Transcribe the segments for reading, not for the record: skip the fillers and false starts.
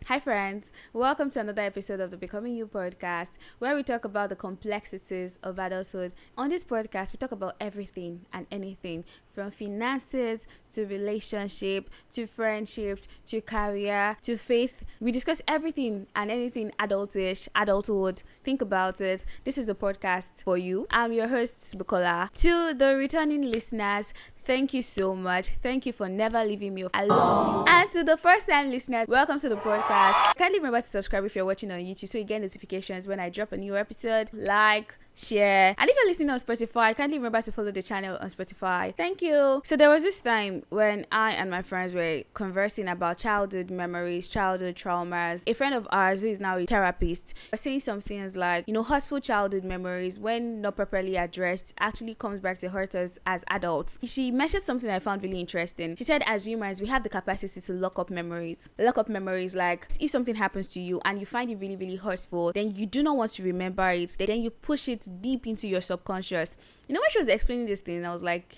Hi friends, welcome to another episode of the Becoming You podcast, where we talk about the complexities of adulthood. On this podcast, we talk about everything and anything, from finances to relationship to friendships to career to faith. We discuss everything and anything adultish, adulthood. Think about it. This is the podcast for you. I'm your host, Bukola. To the returning listeners, thank you so much. Thank you for never leaving me. I love you. And to the first time listeners, welcome to the podcast. Kindly remember to subscribe if you're watching on YouTube so you get notifications when I drop a new episode. Like, share, and if you're listening on Spotify, kindly remember to follow the channel on Spotify. Thank you. So there was this time when I and my friends were conversing about childhood memories, childhood traumas. A friend of ours who is now a therapist was saying some things like, hurtful childhood memories, when not properly addressed, actually comes back to hurt us as adults. She mentioned something I found really interesting. She said, as humans, we have the capacity to lock up memories. Lock up memories, like if something happens to you and you find it really, really hurtful, then you do not want to remember it. Then you push it deep into your subconscious. When she was explaining this thing, I was like,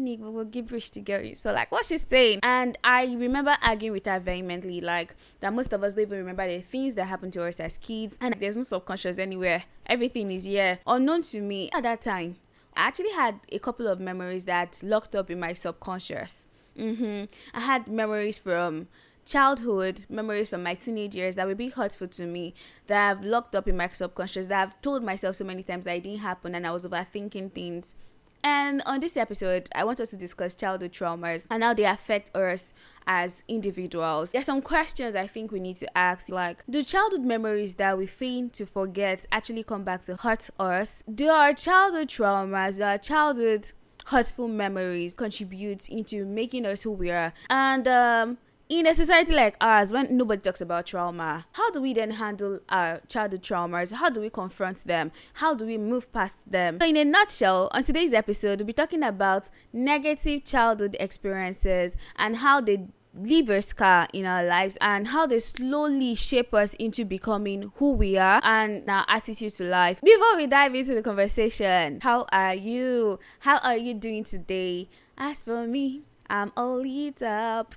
we'll gibberish together. So like, what's she saying? And I remember arguing with her vehemently, like that most of us don't even remember the things that happened to us as kids, and there's no subconscious anywhere. Everything is here, unknown to me. At that time, I actually had a couple of memories that locked up in my subconscious. I had memories from childhood, memories from my teenage years that were being hurtful to me, that I've locked up in my subconscious, that I've told myself so many times that it didn't happen and I was overthinking things. And on this episode, I want us to discuss childhood traumas and how they affect us as individuals. There are some questions I think we need to ask, like, do childhood memories that we feign to forget actually come back to hurt us? Do our childhood traumas, our childhood hurtful memories contribute into making us who we are? And in a society like ours, when nobody talks about trauma, how do we then handle our childhood traumas? How do we confront them? How do we move past them? So in a nutshell, on today's episode, we'll be talking about negative childhood experiences and how they leave a scar in our lives and how they slowly shape us into becoming who we are and our attitude to life. Before we dive into the conversation, how are you? How are you doing today? As for me, I'm all lit up.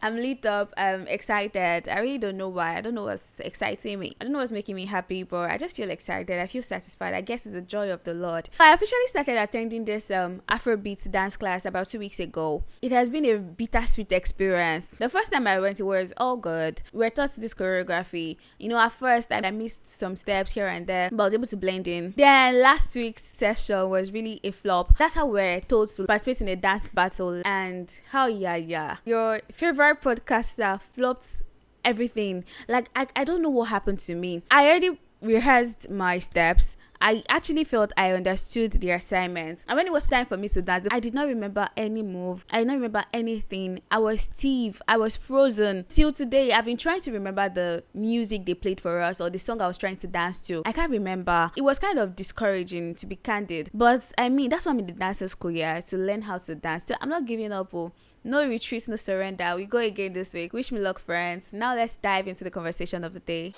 I'm lit up. I'm excited. I really don't know why. I don't know what's exciting me. I don't know what's making me happy, but I just feel excited. I feel satisfied. I guess it's the joy of the Lord. I officially started attending this Afrobeat dance class about 2 weeks ago. It has been a bittersweet experience. The first time I went, it was all good. We were taught this choreography. At first I missed some steps here and there, but I was able to blend in. Then last week's session was really a flop. That's how we're told to participate in a dance battle. And how your favorite podcaster flopped everything. Like I don't know what happened to me. I already rehearsed my steps. I actually felt I understood the assignment, and when it was time for me to dance, I did not remember any move. I did not remember anything. I was stiff. I was frozen. Till today, I've been trying to remember the music they played for us or the song I was trying to dance to. I can't remember. It was kind of discouraging, to be candid, but that's why I'm in the dancing school here, to learn how to dance. So I'm not giving up. No retreat, no surrender. We go again this week. Wish me luck, friends. Now let's dive into the conversation of the day.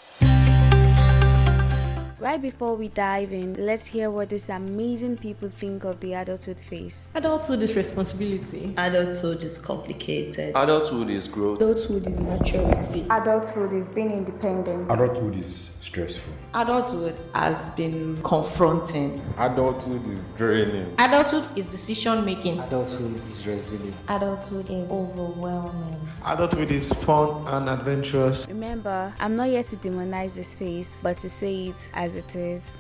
Right before we dive in, let's hear what these amazing people think of the adulthood phase. Adulthood is responsibility. Adulthood is complicated. Adulthood is growth. Adulthood is maturity. Adulthood is being independent. Adulthood is stressful. Adulthood has been confronting. Adulthood is draining. Adulthood is decision making. Adulthood is resilient. Adulthood is overwhelming. Adulthood is fun and adventurous. Remember, I'm not here to demonize this phase, but to say it as it is.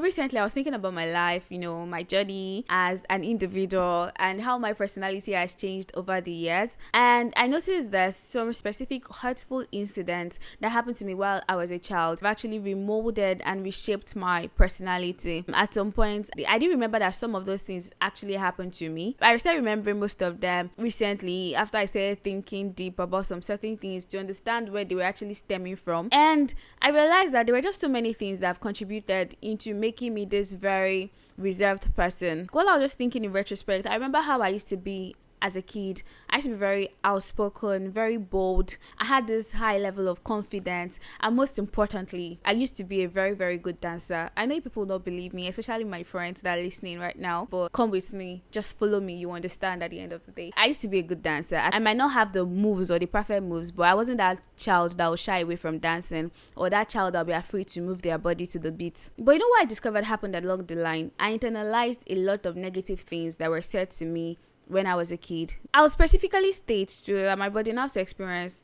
Recently, I was thinking about my life, my journey as an individual and how my personality has changed over the years. And I noticed that some specific hurtful incidents that happened to me while I was a child have actually remolded and reshaped my personality. At some point, I didn't remember that some of those things actually happened to me. I started remembering most of them recently after I started thinking deep about some certain things to understand where they were actually stemming from. And I realized that there were just so many things that have contributed into making me this very reserved person. While I was just thinking in retrospect, I remember how I used to be as a kid. I used to be very outspoken, very bold. I had this high level of confidence, and most importantly, I used to be a very, very good dancer. I know people don't believe me, especially my friends that are listening right now, but come with me, just follow me, you understand at the end of the day. I used to be a good dancer. I might not have the moves or the perfect moves, but I wasn't that child that would shy away from dancing, or that child that would be afraid to move their body to the beat. But you know what I discovered happened along the line? I internalized a lot of negative things that were said to me when I was a kid. I would specifically state that my body house experience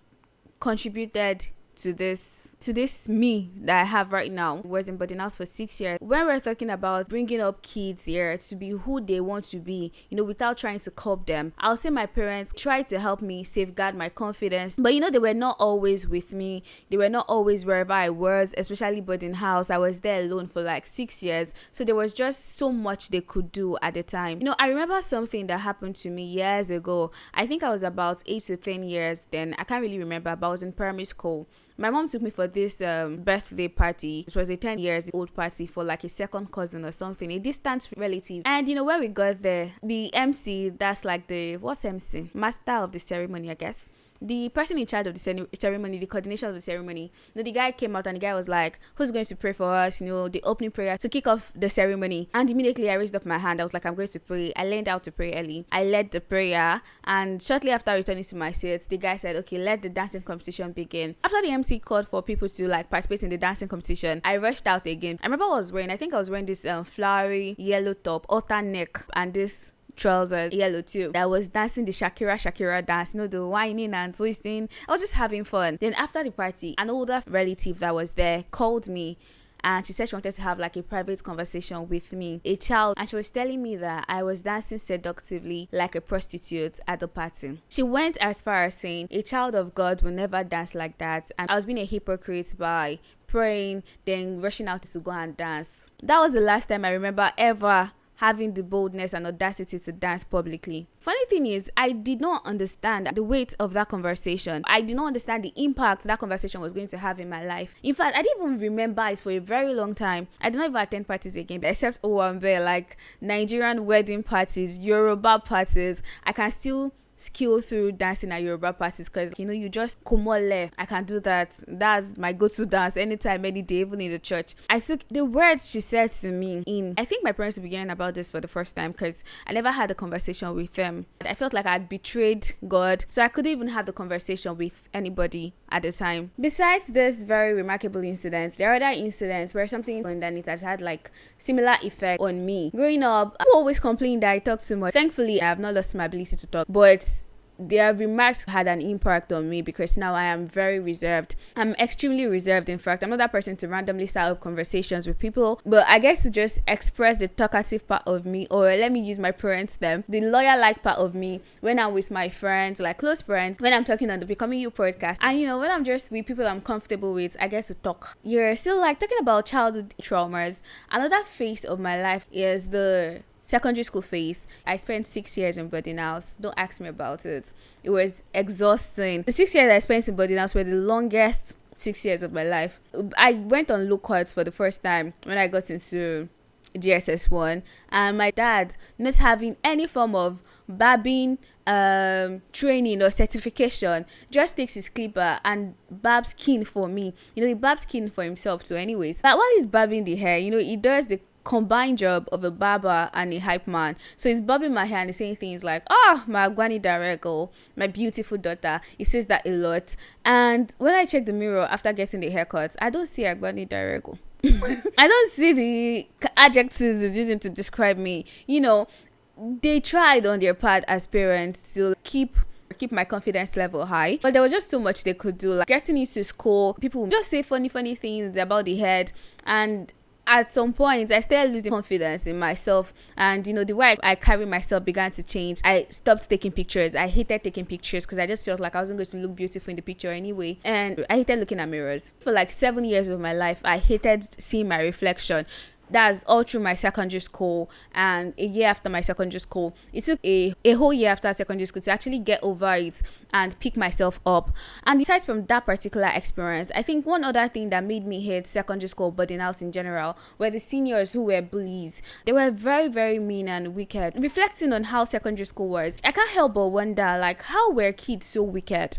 contributed to this me that I have right now. I was in boarding house for 6 years. When we're talking about bringing up kids here to be who they want to be, without trying to curb them, I'll say my parents tried to help me safeguard my confidence, but they were not always with me. They were not always wherever I was, especially boarding house. I was there alone for like 6 years, so there was just so much they could do at the time. I remember something that happened to me years ago. I think I was about 8 to 10 years then. I can't really remember, but I was in primary school. My mom took me for this birthday party. It was a 10 years old party for like a second cousin or something, a distant relative. And when we got there, the MC, that's like what's MC? Master of the ceremony, I guess. The person in charge of the ceremony, the coordination of the ceremony, the guy came out and the guy was like, who's going to pray for us? The opening prayer to kick off the ceremony. And immediately I raised up my hand. I was like, I'm going to pray. I learned how to pray early. I led the prayer, and shortly after returning to my seat, the guy said, okay, let the dancing competition begin. After the MC called for people to like participate in the dancing competition, I rushed out again. I remember I think I was wearing this flowery yellow top, alter neck, and this trousers, yellow too. I was dancing the Shakira dance, the whining and twisting. I was just having fun. Then after the party, an older relative that was there called me, and she said she wanted to have like a private conversation with me, a child, and she was telling me that I was dancing seductively like a prostitute at the party. She went as far as saying a child of God will never dance like that, and I was being a hypocrite by praying, then rushing out to go and dance. That was the last time I remember ever having the boldness and audacity to dance publicly. Funny thing is, I did not understand the weight of that conversation. I did not understand the impact that conversation was going to have in my life. In fact, I didn't even remember it for a very long time. I did not even attend parties again, except Owambe, like Nigerian wedding parties, Yoruba parties. I can still skill through dancing at Yoruba parties because you just komole. I can do that. That's my go-to dance anytime, any day, even in the church. I took the words she said to me I think my parents began about this for the first time because I never had a conversation with them. I felt like I'd betrayed God, so I couldn't even have the conversation with anybody at the time. Besides this very remarkable incident, there are other incidents where something underneath has had like similar effect on me. Growing up, I always complained that I talk too much. Thankfully, I have not lost my ability to talk, but their remarks had an impact on me because now I am very reserved. I'm extremely reserved. In fact, I'm not that person to randomly start up conversations with people, but I get to just express the talkative part of me, or let me use my parents' term, the lawyer-like part of me when I'm with my friends, like close friends, when I'm talking on the Becoming You podcast. And when I'm just with people I'm comfortable with, I get to talk. You're still like talking about childhood traumas. Another phase of my life is the secondary school phase. I spent 6 years in boarding house. Don't ask me about it. It was exhausting. The 6 years I spent in boarding house were the longest 6 years of my life. I went on lookouts for the first time when I got into GSS1, and my dad, not having any form of barbing training or certification, just takes his clipper and barbs skin for me. He barbs skin for himself too anyways. But while he's barbing the hair, he does the combined job of a barber and a hype man. So he's bobbing my hair and he's saying things like, my Gwani Darego, my beautiful daughter. He says that a lot. And when I check the mirror after getting the haircut, I don't see Gwani Darego. I don't see the adjectives it's using to describe me. They tried on their part as parents to keep my confidence level high, but there was just so much they could do, like getting into school. People would just say funny things about the head, and at some point I started losing confidence in myself, and the way I carry myself began to change. I stopped taking pictures. I hated taking pictures because I just felt like I wasn't going to look beautiful in the picture anyway, and I hated looking at mirrors. For like 7 years of my life, I hated seeing my reflection. That's all through my secondary school, and a year after my secondary school. It took a whole year after secondary school to actually get over it and pick myself up. And aside from that particular experience, I think one other thing that made me hate secondary school boarding house in general were the seniors who were bullies. They were very, very mean and wicked. Reflecting on how secondary school was, I can't help but wonder, like, how were kids so wicked?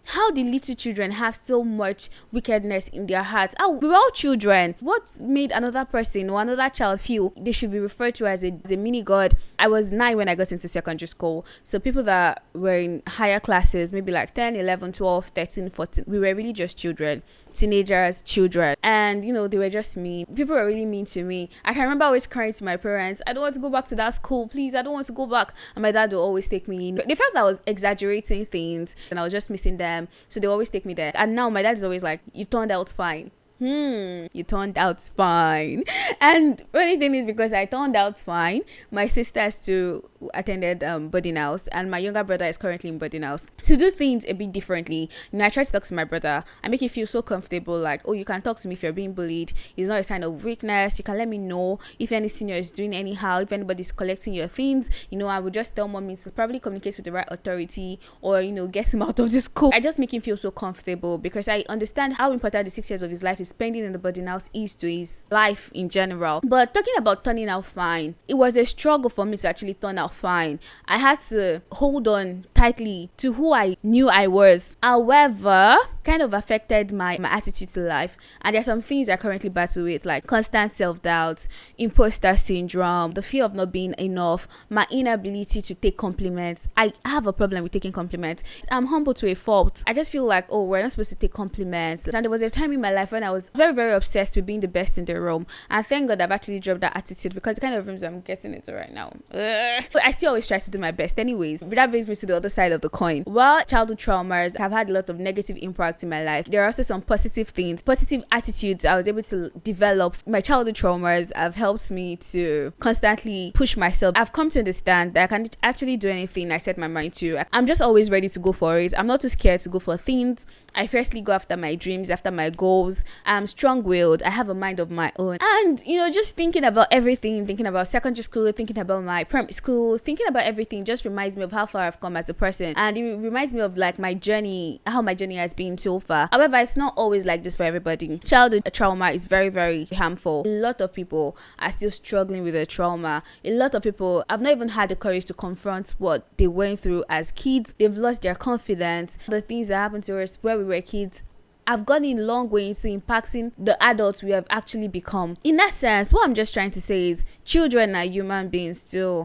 How did little children have so much wickedness in their hearts? Oh, we were all children. What made another person or another child feel they should be referred to as a mini god? I was 9 when I got into secondary school. So people that were in higher classes, maybe like 10, 11, 12, 13, 14, we were really just children. Teenagers, children. And, they were just mean. People were really mean to me. I can remember always crying to my parents, I don't want to go back to that school. Please, I don't want to go back. And my dad would always take me in. They felt I was exaggerating things and I was just missing them. So they always take me there. And now my dad is always like, you turned out fine. You turned out fine. And funny thing is, because I turned out fine, my sisters too attended boarding house, and my younger brother is currently in boarding house. To do things a bit differently, I try to talk to my brother. I make him feel so comfortable, like, oh, you can talk to me if you're being bullied. It's not a sign of weakness. You can let me know if any senior is doing anyhow, if anybody's collecting your things. I would just tell mommy to probably communicate with the right authority, or get him out of the school. I just make him feel so comfortable, because I understand how important the 6 years of his life is spending in the boarding house is to his life in general. But talking about turning out fine, it was a struggle for me to actually turn out fine. I had to hold on tightly to who I knew I was. However, kind of affected my attitude to life, and there are some things I currently battle with, like constant self-doubt, imposter syndrome, the fear of not being enough, my inability to take compliments. I have a problem with taking compliments. I'm humble to a fault. I just feel like, oh, we're not supposed to take compliments. And there was a time in my life when I was very, very obsessed with being the best in the room, and thank God I've actually dropped that attitude, because the kind of rooms I'm getting into right now, but I still always try to do my best anyways. But that brings me to the other side of the coin. While childhood traumas have had a lot of negative impact in my life, there are also some positive things, positive attitudes I was able to develop. My childhood traumas have helped me to constantly push myself. I've come to understand that I can actually do anything I set my mind to. I'm just always ready to go for it. I'm not too scared to go for things. I firstly go after my dreams, after my goals. I'm strong-willed. I have a mind of my own. And, just thinking about everything, thinking about secondary school, thinking about my primary school, thinking about everything just reminds me of how far I've come as a person. And it reminds me of like my journey, how my journey has been so far. However, it's not always like this for everybody. Childhood trauma is very, very harmful. A lot of people are still struggling with the trauma. A lot of people have not even had the courage to confront what they went through as kids. They've lost their confidence. The things that happened to us where we were kids have gone a long way into impacting the adults we have actually become. In essence, what I'm just trying to say is children are human beings too.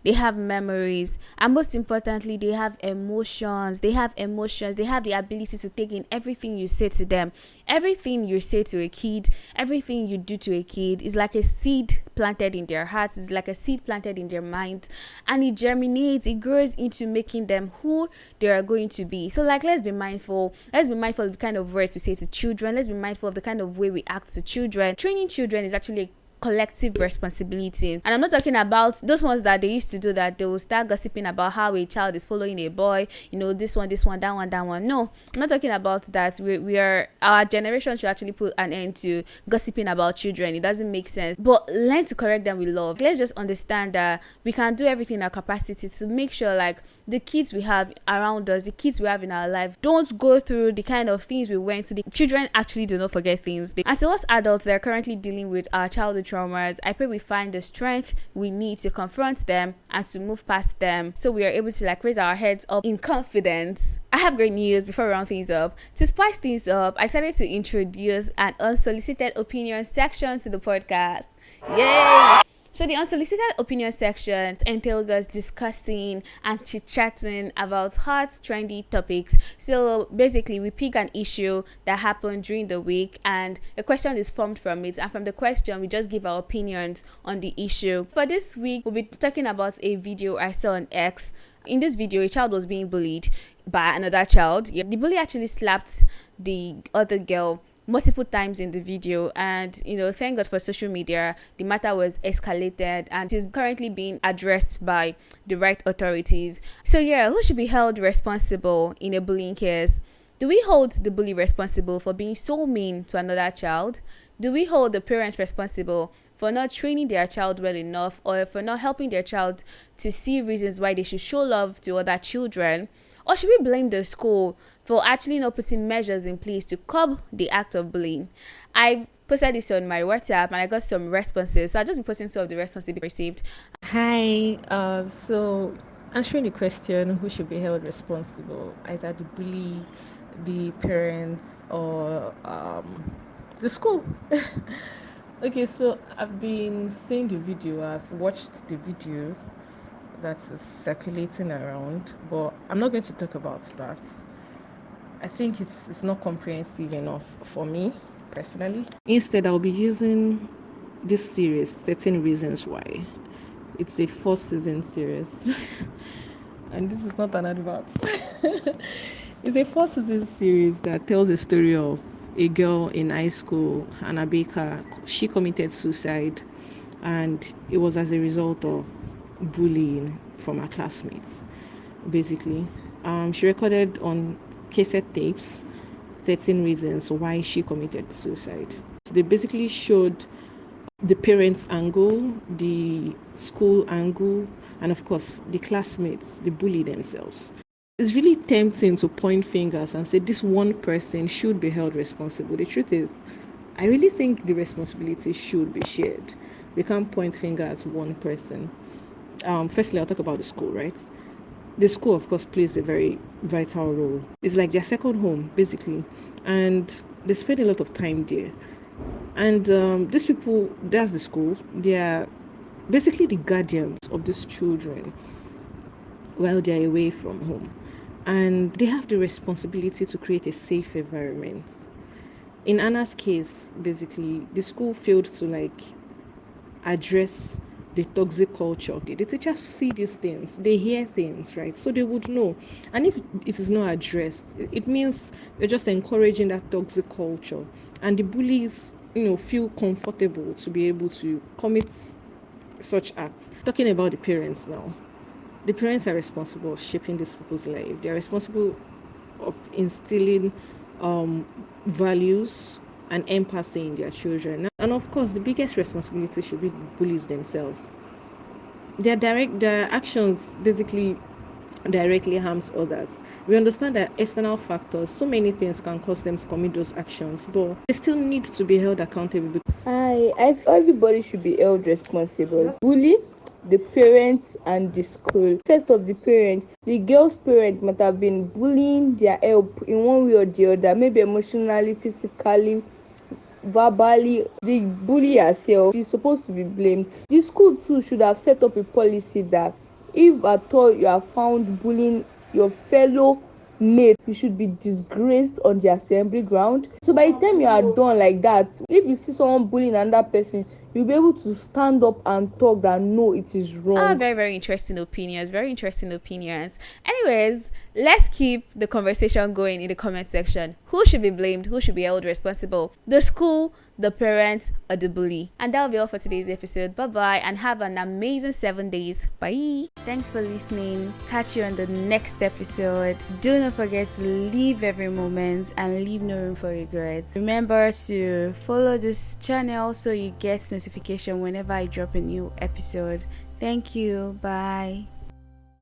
They have memories, and most importantly, they have emotions. They have the ability to take in everything you say to them. Everything you say to a kid, everything you do to a kid is like a seed planted in their hearts. It's like a seed planted in their minds, and it germinates, it grows into making them who they are going to be. So let's be mindful of the kind of words we say to children. Let's be mindful of the kind of way we act to children. Training children is actually a collective responsibility, and I'm not talking about those ones that they used to do, that they will start gossiping about how a child is following a boy, this one, that one. No, I'm not talking about that. Our generation should actually put an end to gossiping about children. It doesn't make sense, but learn to correct them with love. Let's just understand that we can do everything in our capacity to make sure the kids we have around us, the kids we have in our life, don't go through the kind of things we went through. The children actually do not forget things. And to us adults that are currently dealing with our childhood traumas, I pray we find the strength we need to confront them and to move past them, so we are able to raise our heads up in confidence. I have great news before we round things up. To spice things up, I decided to introduce an unsolicited opinion section to the podcast. Yay! So the unsolicited opinion section entails us discussing and chit-chatting about hot, trendy topics. So basically, we pick an issue that happened during the week, and a question is formed from it. And from the question, we just give our opinions on the issue. For this week, we'll be talking about a video I saw on X. In this video, a child was being bullied by another child. The bully actually slapped the other girl multiple times in the video, and thank God for social media, the matter was escalated and is currently being addressed by the right authorities. So who should be held responsible in a bullying case? Do we hold the bully responsible for being so mean to another child? Do we hold the parents responsible for not training their child well enough, or for not helping their child to see reasons why they should show love to other children? Or should we blame the school for actually not putting measures in place to curb the act of bullying? I posted this on my WhatsApp and I got some responses. So I'll just be posting some of the responses we received. Hi. So answering the question, who should be held responsible, either the bully, the parents, or the school? Okay, so I've been seeing the video. I've watched the video that is circulating around, but I'm not going to talk about that. I think it's not comprehensive enough for me personally. Instead, I'll be using this series, 13 Reasons Why. It's a 4-season series. And this is not an advert. It's a 4-season series that tells the story of a girl in high school, Hannah Baker. She committed suicide, and it was as a result of bullying from her classmates, basically. She recorded on cassette tapes 13 reasons why she committed suicide. They basically showed the parents' angle, the school angle, and of course the classmates, the bully themselves. It's really tempting to point fingers and say this one person should be held responsible. The truth is, I really think the responsibility should be shared. We can't point fingers at one person. Firstly, I'll talk about the school, right? The school, of course, plays a very vital role. It's like their second home, basically, and they spend a lot of time there. And these people, that's the school, they are basically the guardians of these children while they're away from home. And they have the responsibility to create a safe environment. In Anna's case, basically, the school failed to address the toxic culture. The teachers see these things, they hear things, right? So they would know. And if it is not addressed, it means you're just encouraging that toxic culture. And the bullies, feel comfortable to be able to commit such acts. Talking about the parents now. The parents are responsible of shaping these people's life. They are responsible of instilling values and empathy in their children. And of course, the biggest responsibility should be the bullies themselves. Their actions basically directly harms others. We understand that external factors, so many things can cause them to commit those actions, but they still need to be held accountable. I feel everybody should be held responsible. Bully, the parents and the school. First of the parents, the girl's parent might have been bullying their help in one way or the other, maybe emotionally, physically, verbally. The bully herself is supposed to be blamed. The school too should have set up a policy that if at all you are found bullying your fellow mate, you should be disgraced on the assembly ground. So by the time you are done like that, if you see someone bullying another person, you'll be able to stand up and talk that no, it is wrong. Very, very interesting opinions. Very interesting opinions. Anyways, let's keep the conversation going in the comment section. Who should be blamed? Who should be held responsible? The school, the parents, or the bully? And that'll be all for today's episode. Bye bye, and have an amazing 7 days. Bye. Thanks for listening. Catch you on the next episode. Do not forget to live every moment and leave no room for regrets. Remember to follow this channel so you get notification whenever I drop a new episode. Thank you. Bye.